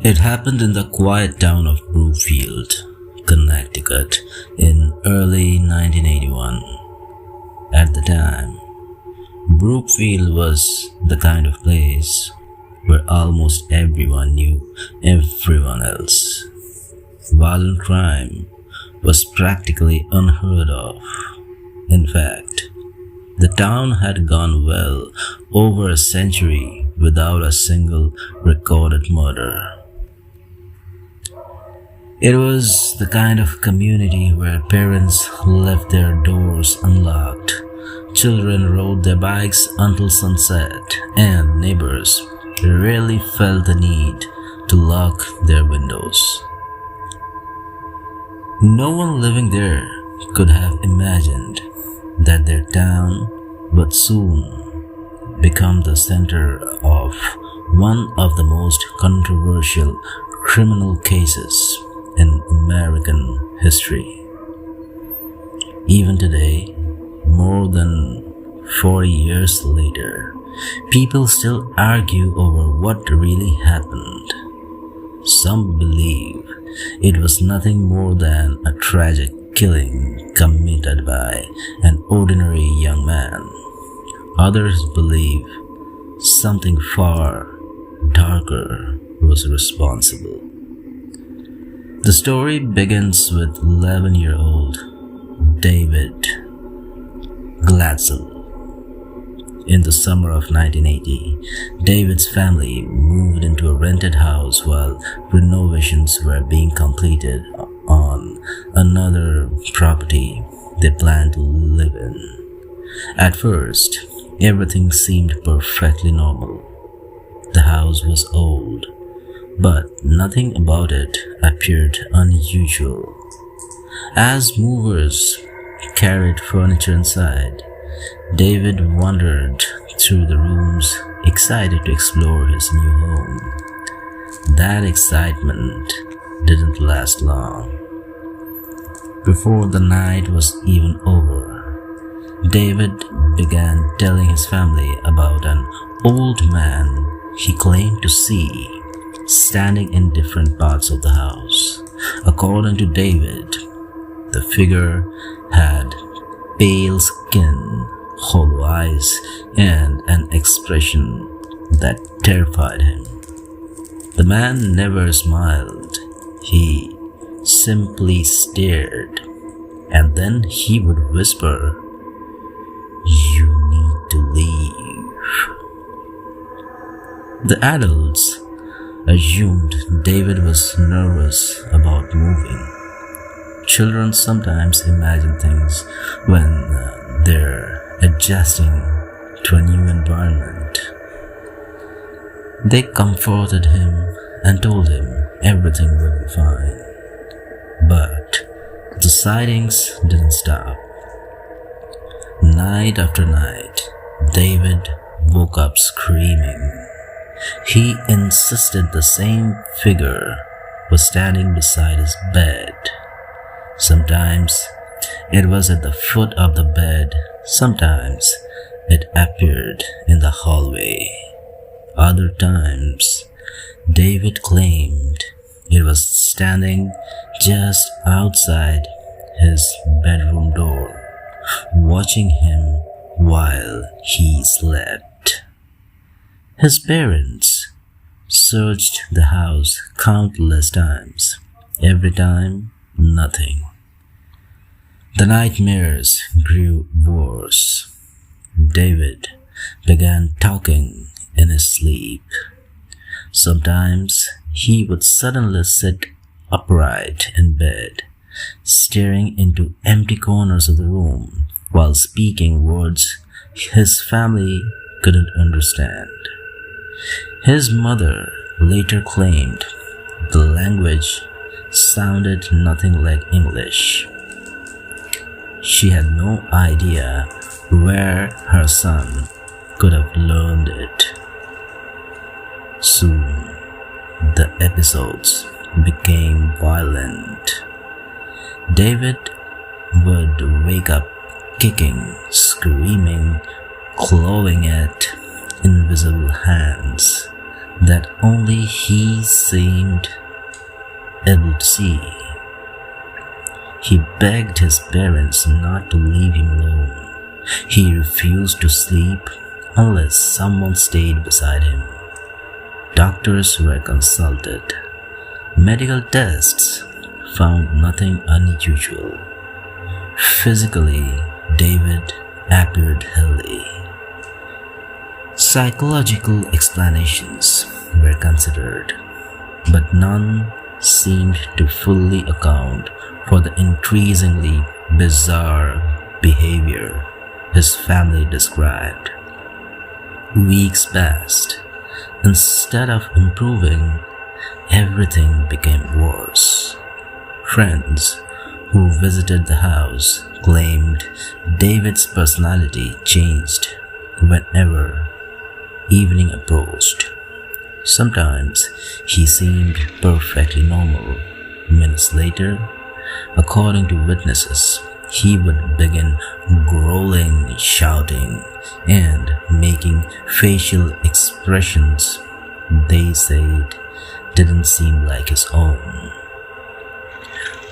It happened in the quiet town of Brookfield, Connecticut in early 1981. At the time, Brookfield was the kind of place where almost everyone knew everyone else. Violent crime was practically unheard of. In fact, the town had gone well over a century without a single recorded murder. It was the kind of community where parents left their doors unlocked, children rode their bikes until sunset, and neighbors rarely felt the need to lock their windows. No one living there could have imagined that their town would soon become the center of one of the most controversial criminal cases in American history. Even today, more than 40 years later, people still argue over what really happened. Some believe it was nothing more than a tragic killing committed by an ordinary young man. Others believe something far darker was responsible. The story begins with 11-year-old David Glatzel. In the summer of 1980, David's family moved into a rented house while renovations were being completed on another property they planned to live in. At first, everything seemed perfectly normal. The house was old, but nothing about it appeared unusual. As movers carried furniture inside, David wandered through the rooms, excited to explore his new home. That excitement didn't last long. Before the night was even over, David began telling his family about an old man he claimed to see standing in different parts of the house. According to David, the figure had pale skin, hollow eyes, and an expression that terrified him. The man never smiled. He simply stared, and then he would whisper, "You need to leave." The adults assumed David was nervous about moving. Children sometimes imagine things when they're adjusting to a new environment. They comforted him and told him everything would be fine. But the sightings didn't stop. Night after night, David woke up screaming. He insisted the same figure was standing beside his bed. Sometimes it was at the foot of the bed, sometimes it appeared in the hallway. Other times, David claimed it was standing just outside his bedroom door, watching him while he slept. His parents searched the house countless times. Every time, nothing. The nightmares grew worse. David began talking in his sleep. Sometimes he would suddenly sit upright in bed, staring into empty corners of the room while speaking words his family couldn't understand. His mother later claimed the language sounded nothing like English. She had no idea where her son could have learned it. Soon, the episodes became violent. David would wake up kicking, screaming, clawing at invisible hands. that only he seemed able to see. He begged his parents not to leave him alone. He refused to sleep unless someone stayed beside him. Doctors were consulted. Medical tests found nothing unusual. Physically, David appeared healthy. Psychological explanations were considered, but none seemed to fully account for the increasingly bizarre behavior his family described. Weeks passed. Instead of improving, everything became worse. Friends who visited the house claimed David's personality changed whenever evening approached. Sometimes he seemed perfectly normal. Minutes later, according to witnesses, he would begin growling, shouting, and making facial expressions they said didn't seem like his own.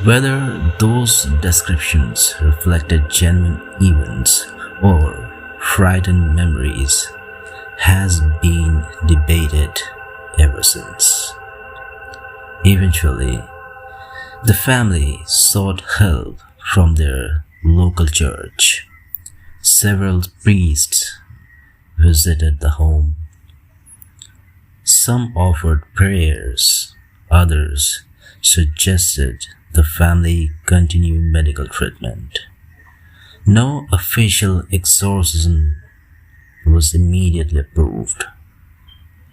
Whether those descriptions reflected genuine events or frightened memories has been debated ever since. Eventually, the family sought help from their local church. Several priests visited the home. Some offered prayers, others suggested the family continue medical treatment. No official exorcism was immediately approved.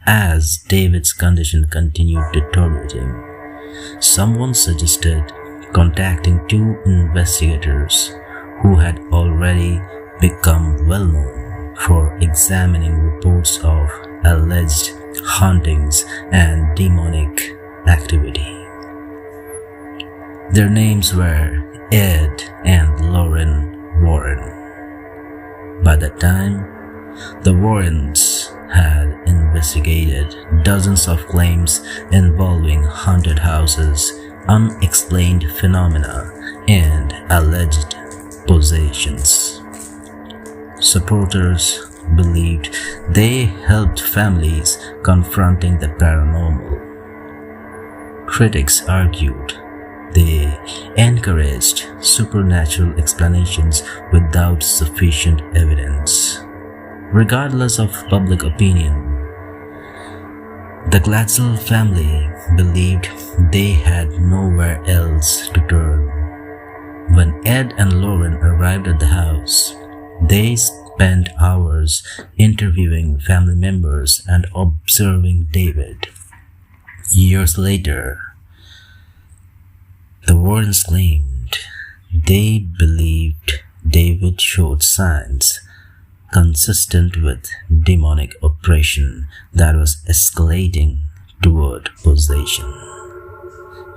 As David's condition continued deteriorating, someone suggested contacting two investigators who had already become well known for examining reports of alleged hauntings and demonic activity. Their names were Ed and Lauren Warren. By that time, the Warrens had investigated dozens of claims involving haunted houses, unexplained phenomena, and alleged possessions. Supporters believed they helped families confronting the paranormal. Critics argued they encouraged supernatural explanations without sufficient evidence. Regardless of public opinion, the Glatzel family believed they had nowhere else to turn. When Ed and Lauren arrived at the house, they spent hours interviewing family members and observing David. Years later, the Warrens claimed they believed David showed signs consistent with demonic oppression that was escalating toward possession.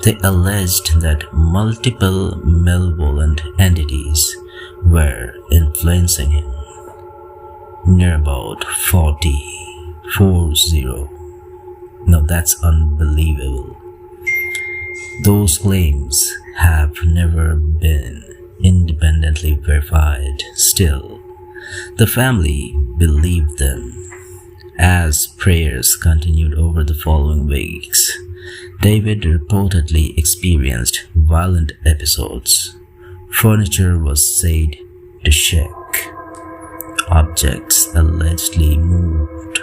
They alleged that multiple malevolent entities were influencing him. Near about 40. Now that's unbelievable. Those claims have never been independently verified. Still, the family believed them. As prayers continued over the following weeks, David reportedly experienced violent episodes. Furniture was said to shake. Objects allegedly moved.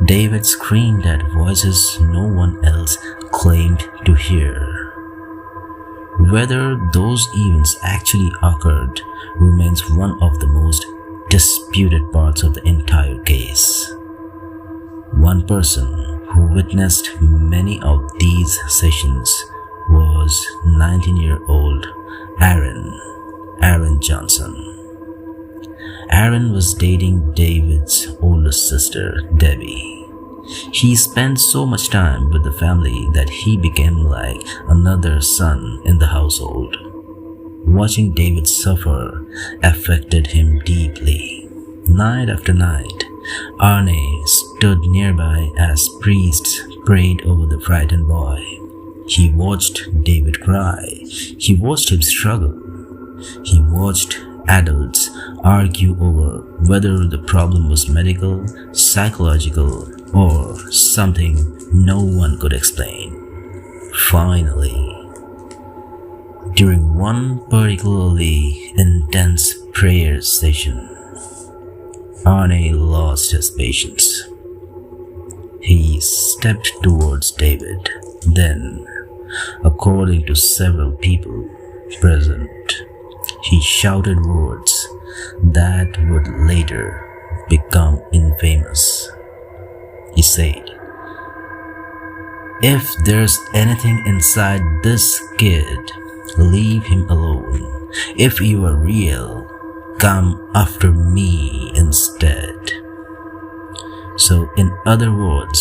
David screamed at voices no one else claimed to hear. Whether those events actually occurred remains one of the most disputed parts of the entire case. One person who witnessed many of these sessions was 19-year-old Arne Johnson. Aaron was dating David's oldest sister, Debbie. He spent so much time with the family that he became like another son in the household. Watching David suffer affected him deeply. Night after night, Arne stood nearby as priests prayed over the frightened boy. He watched David cry. He watched him struggle. He watched adults argue over whether the problem was medical, psychological, or something no one could explain. Finally, during one particularly intense prayer session, Arne lost his patience. He stepped towards David. Then, according to several people present, he shouted words that would later become infamous. He said, "If there's anything inside this kid, leave him alone. If you are real, come after me instead." So, in other words,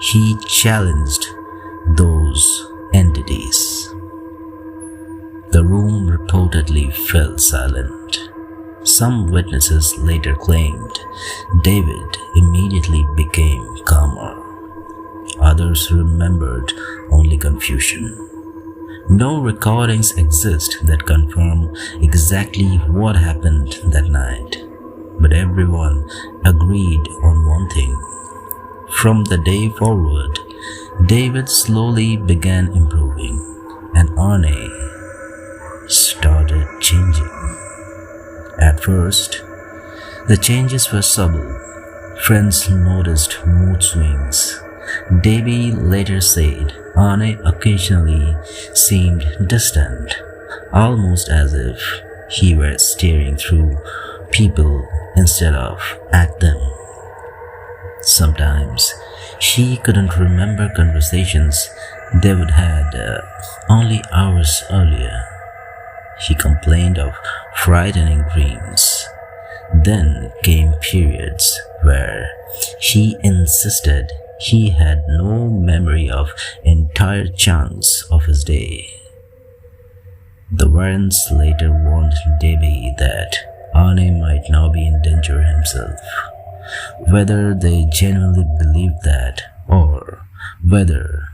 he challenged those entities. The room reportedly fell silent. Some witnesses later claimed David immediately became calmer. Others remembered only confusion. No recordings exist that confirm exactly what happened that night, but everyone agreed on one thing. From the day forward, David slowly began improving, and Arne started changing. At first, the changes were subtle. Friends noticed mood swings. David later said Arne occasionally seemed distant, almost as if he were staring through people instead of at them. Sometimes she couldn't remember conversations David had only hours earlier. She complained of frightening dreams. Then came periods where she insisted he had no memory of entire chunks of his day. The warrants later warned Debbie that Arne might now be in danger himself. Whether they genuinely believed that or whether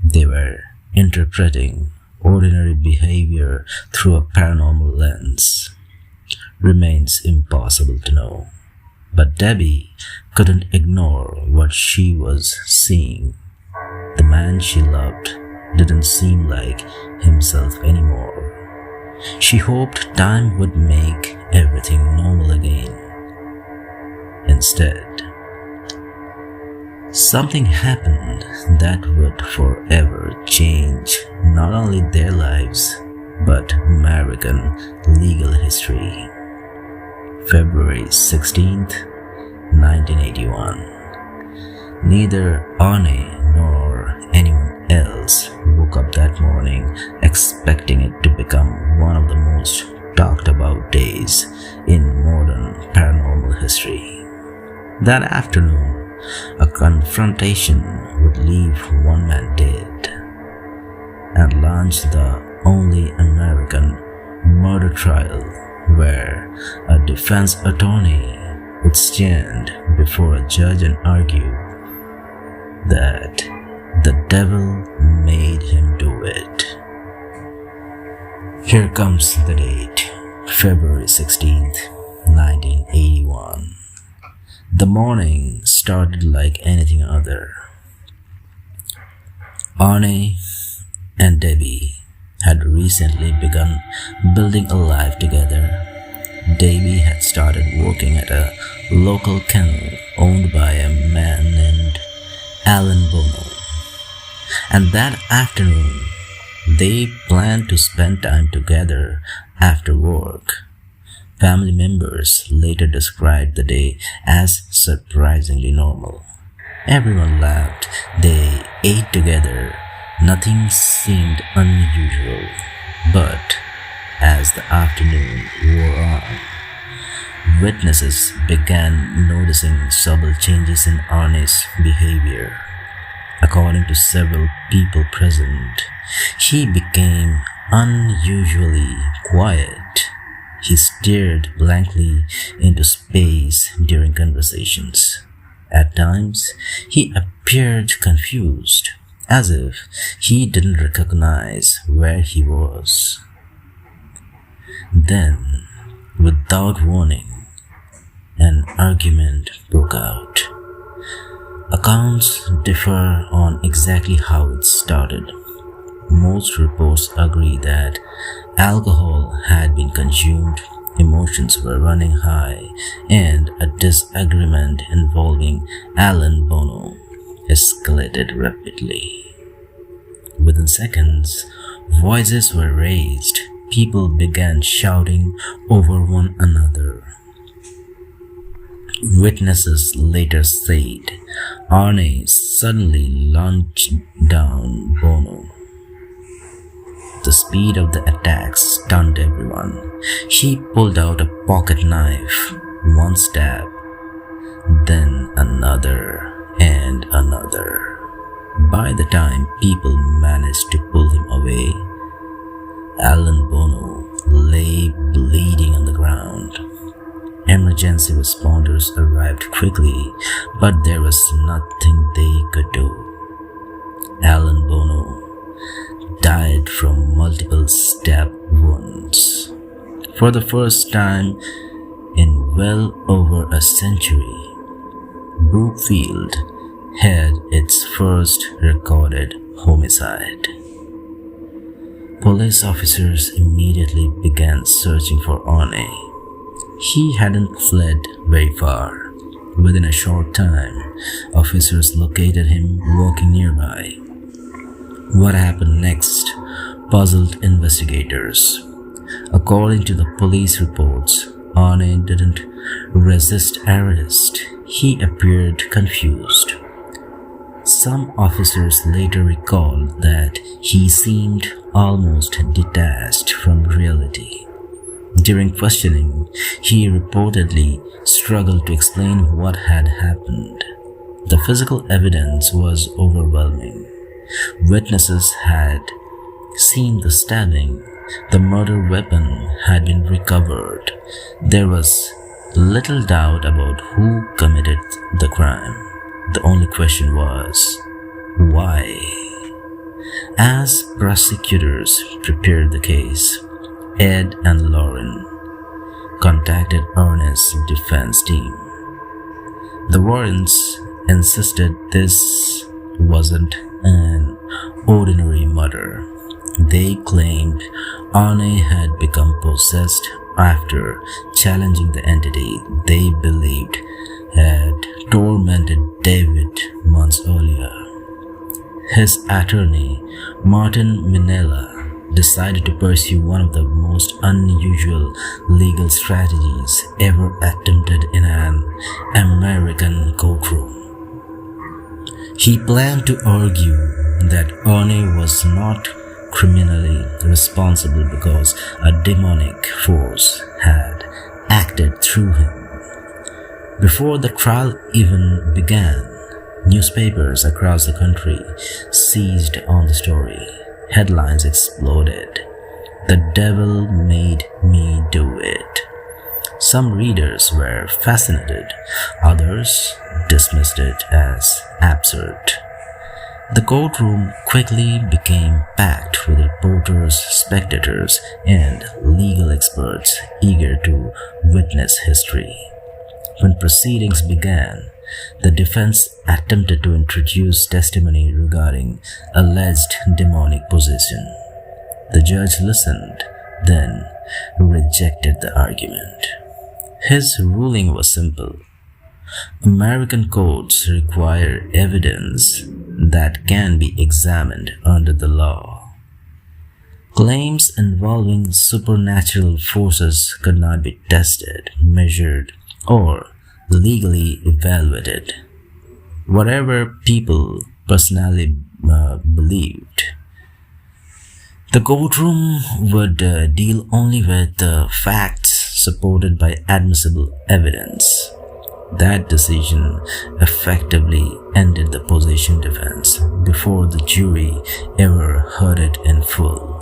they were interpreting ordinary behavior through a paranormal lens remains impossible to know. But Debbie couldn't ignore what she was seeing. The man she loved didn't seem like himself anymore. She hoped time would make everything normal again. Instead, something happened that would forever change not only their lives but American legal history. February 16th, 1981. Neither Arne nor anyone else woke up that morning expecting it to become one of the most talked about days in modern paranormal history. That afternoon, a confrontation would leave one man dead and launch the only American murder trial where a defense attorney would stand before a judge and argue that the devil made him do it. Here comes the date, February 16th, 1981. The morning started like anything other. Arne and Debbie had recently begun building a life together. Debbie had started working at a local kennel owned by a man named Alan Bono. And that afternoon, they planned to spend time together after work. Family members later described the day as surprisingly normal. Everyone laughed, they ate together, nothing seemed unusual. But as the afternoon wore on, witnesses began noticing subtle changes in Arne's behavior. According to several people present, he became unusually quiet. He stared blankly into space during conversations, At times, he appeared confused, as if he didn't recognize where he was. Then, without warning, an argument broke out. Accounts differ on exactly how it started. Most reports agree that alcohol had been consumed, emotions were running high, and a disagreement involving Alan Bono escalated rapidly. Within seconds, voices were raised. People began shouting over one another. Witnesses later said Arne suddenly lunged down Bono. The speed of the attack stunned everyone. He pulled out a pocket knife, one stab, then another and another. By the time people managed to pull him away, Alan Bono lay bleeding on the ground. Emergency responders arrived quickly, but there was nothing they could do. Alan Bono died from multiple stab wounds. For the first time in well over a century, Brookfield had its first recorded homicide. Police officers immediately began searching for Arne. He hadn't fled very far. Within a short time, officers located him walking nearby. What happened next puzzled investigators. According to the police reports, Arne didn't resist arrest. He appeared confused. Some officers later recalled that he seemed almost detached from reality. During questioning, he reportedly struggled to explain what had happened. The physical evidence was overwhelming. Witnesses had seen the stabbing. The murder weapon had been recovered. There was little doubt about who committed the crime. The only question was, why? As prosecutors prepared the case, Ed and Lauren contacted Arne's defense team. The Warrens insisted this wasn't an ordinary murder. They claimed Arne had become possessed after challenging the entity they believed had tormented David months earlier. His attorney, Martin Minella, decided to pursue one of the most unusual legal strategies ever attempted in an American courtroom. He planned to argue that Arne was not criminally responsible because a demonic force had acted through him. Before the trial even began, newspapers across the country seized on the story. Headlines exploded. "The devil made me do it." Some readers were fascinated, others dismissed it as absurd. The courtroom quickly became packed with reporters, spectators, and legal experts eager to witness history. When proceedings began, the defense attempted to introduce testimony regarding alleged demonic possession. The judge listened, then rejected the argument. His ruling was simple. American courts require evidence that can be examined under the law. Claims involving supernatural forces could not be tested, measured, or legally evaluated. Whatever people personally believed, the courtroom would deal only with facts supported by admissible evidence. That decision effectively ended the possession defense before the jury ever heard it in full.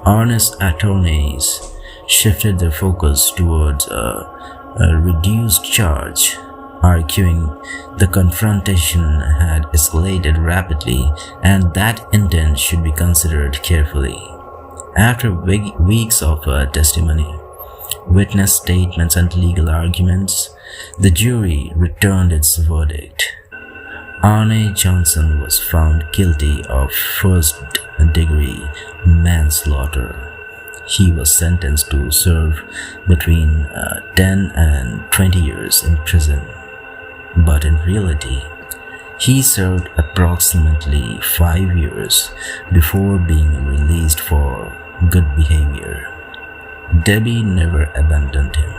Arne's attorneys shifted their focus towards a reduced charge, arguing the confrontation had escalated rapidly and that intent should be considered carefully. After weeks of testimony, witness statements and legal arguments, the jury returned its verdict. Arne Johnson was found guilty of first-degree manslaughter. He was sentenced to serve between 10 and 20 years in prison. But in reality, he served approximately 5 years before being released for good behavior. Debbie never abandoned him.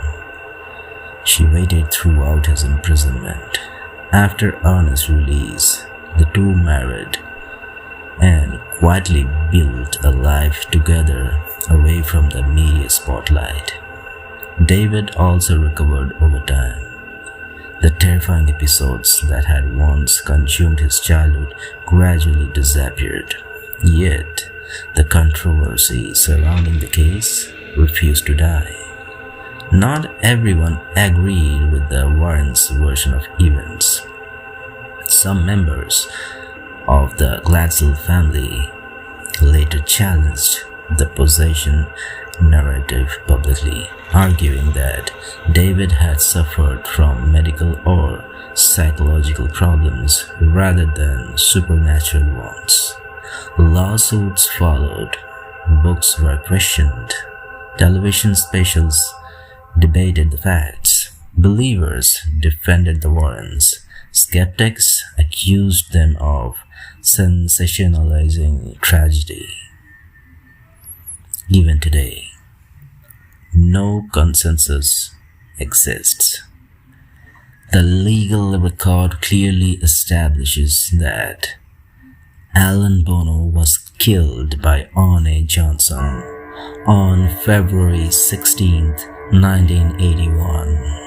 She waited throughout his imprisonment. After Arne's release, the two married and quietly built a life together away from the media spotlight. David also recovered over time. The terrifying episodes that had once consumed his childhood gradually disappeared. Yet, the controversy surrounding the case refused to die. Not everyone agreed with the Warrens' version of events. Some members of the Glatzel family later challenged the possession narrative publicly, arguing that David had suffered from medical or psychological problems rather than supernatural ones. Lawsuits followed, books were questioned, television specials debated the facts, believers defended the Warrens, skeptics accused them of sensationalizing tragedy. Even today, no consensus exists. The legal record clearly establishes that Alan Bono was killed by Arne Johnson on February 16, 1981.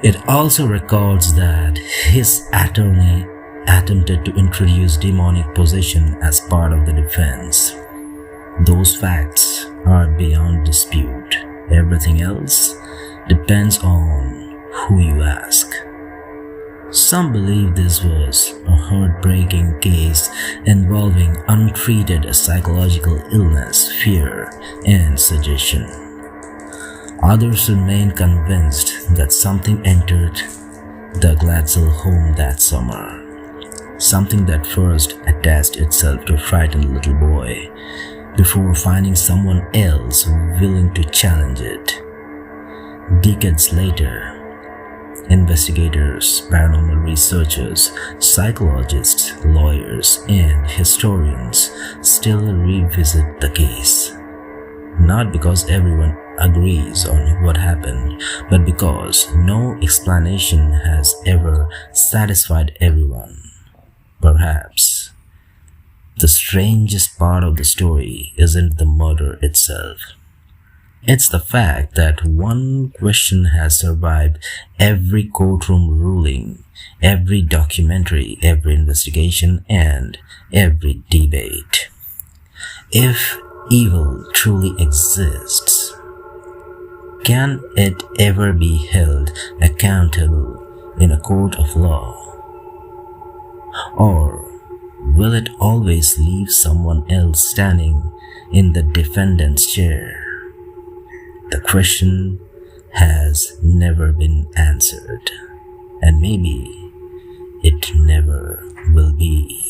It also records that his attorney attempted to introduce demonic possession as part of the defense. Those facts are beyond dispute. Everything else depends on who you ask. Some believe this was a heartbreaking case involving untreated psychological illness, fear, and suggestion. Others remain convinced that something entered the Glatzel home that summer. Something that first attached itself to a frightened little boy before finding someone else willing to challenge it. Decades later, investigators, paranormal researchers, psychologists, lawyers, and historians still revisit the case. Not because everyone agrees on what happened, but because no explanation has ever satisfied everyone. Perhaps the strangest part of the story isn't the murder itself. It's the fact that one question has survived every courtroom ruling, every documentary, every investigation, and every debate. If evil truly exists, can it ever be held accountable in a court of law? Or will it always leave someone else standing in the defendant's chair? The question has never been answered, and maybe it never will be.